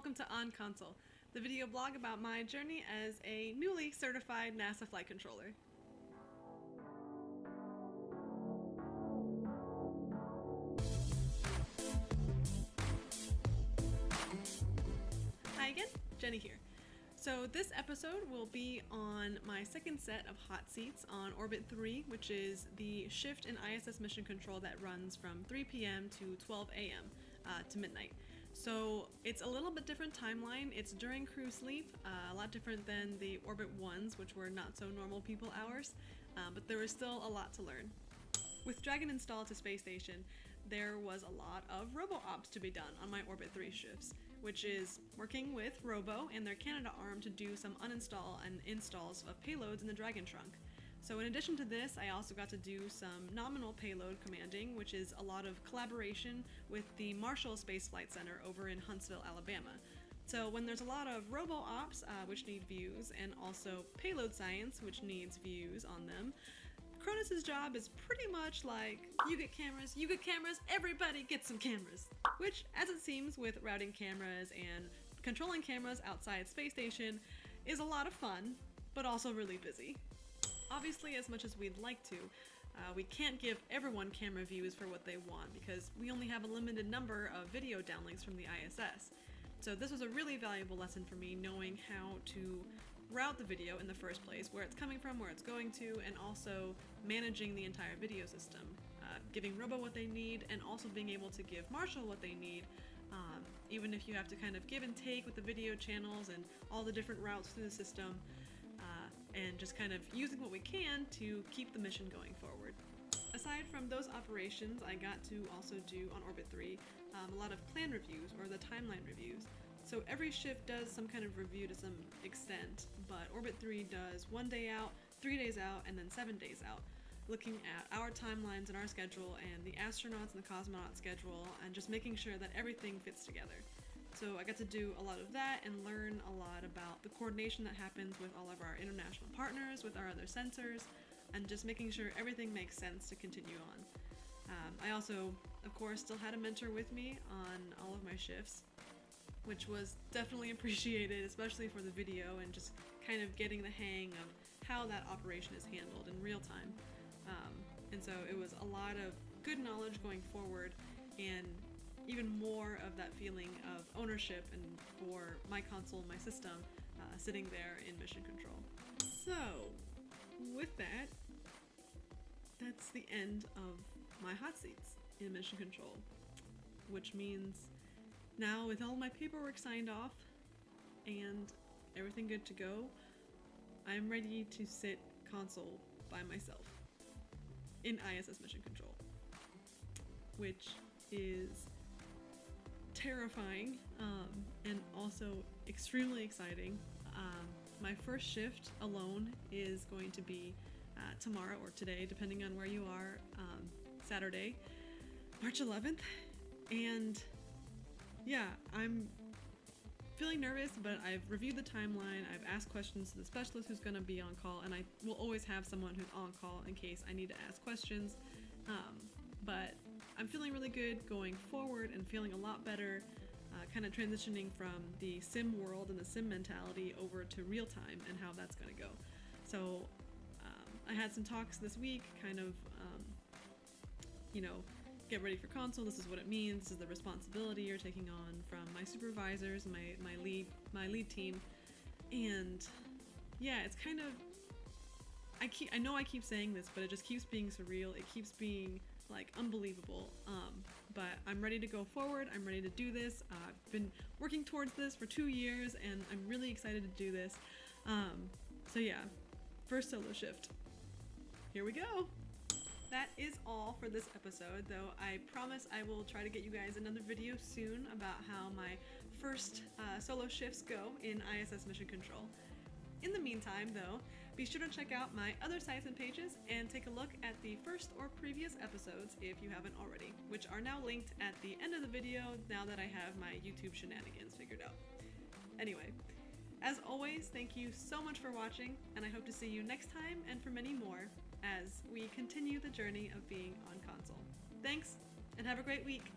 welcome to On Console, the video blog about my journey as a newly certified NASA flight controller. Hi again, Jenny here. So this episode will be on my second set of hot seats on Orbit 3, which is the shift in ISS Mission Control that runs from 3 p.m. to 12 a.m. To midnight. So it's a little bit different timeline. It's during crew sleep, a lot different than the Orbit 1s, which were not so normal people hours, but there was still a lot to learn. With Dragon installed to space station, there was a lot of robo-ops to be done on my Orbit 3 shifts, which is working with Robo and their Canada arm to do some uninstall and installs of payloads in the Dragon trunk. So in addition to this, I also got to do some nominal payload commanding, which is a lot of collaboration with the Marshall Space Flight Center over in Huntsville, Alabama. So when there's a lot of robo-ops, which need views, and also payload science, which needs views on them, Cronus's job is pretty much like, you get cameras, everybody gets some cameras. Which, as it seems with routing cameras and controlling cameras outside space station, is a lot of fun, but also really busy. Obviously, as much as we'd like to, we can't give everyone camera views for what they want because we only have a limited number of video downlinks from the ISS. So this was a really valuable lesson for me, knowing how to route the video in the first place, where it's coming from, where it's going to, and also managing the entire video system, giving Robo what they need, and also being able to give Marshall what they need, even if you have to kind of give and take with the video channels and all the different routes through the system, and just kind of using what we can to keep the mission going forward. Aside from those operations, I got to also do on Orbit 3 a lot of plan reviews, or the timeline reviews. So every shift does some kind of review to some extent, but Orbit 3 does 1 day out, 3 days out, and then 7 days out, looking at our timelines and our schedule and the astronauts and the cosmonaut schedule, and just making sure that everything fits together. So I got to do a lot of that and learn a lot about the coordination that happens with all of our international partners, with our other sensors, and just making sure everything makes sense to continue on. I also, of course, still had a mentor with me on all of my shifts, which was definitely appreciated, especially for the video and just kind of getting the hang of how that operation is handled in real time. And so it was a lot of good knowledge going forward, and even more of that feeling of ownership and for my console, my system, sitting there in Mission Control. So with that, that's the end of my hot seats in Mission Control, which means now with all my paperwork signed off and everything good to go, I'm ready to sit console by myself in ISS Mission Control, which is terrifying and also extremely exciting. My first shift alone is going to be tomorrow or today, depending on where you are, Saturday, March 11th, and yeah, I'm feeling nervous, but I've reviewed the timeline, I've asked questions to the specialist who's going to be on call, and I will always have someone who's on call in case I need to ask questions, but I'm feeling really good going forward and feeling a lot better, kind of transitioning from the sim world and the sim mentality over to real time and how that's going to go. So I had some talks this week, kind of, get ready for console, this is what it means, this is the responsibility you're taking on from my supervisors and my lead team. And yeah, it's kind of, I know I keep saying this, but it just keeps being surreal, it keeps being like unbelievable, but I'm ready to go forward, I'm ready to do this. I've been working towards this for 2 years and I'm really excited to do this. So yeah, first solo shift, here we go. That is all for this episode, though I promise I will try to get you guys another video soon about how my first solo shifts go in ISS Mission Control. In the meantime, though, be sure to check out my other sites and pages and take a look at the first or previous episodes if you haven't already, which are now linked at the end of the video now that I have my YouTube shenanigans figured out. Anyway, as always, thank you so much for watching, and I hope to see you next time and for many more as we continue the journey of being on console. Thanks, and have a great week!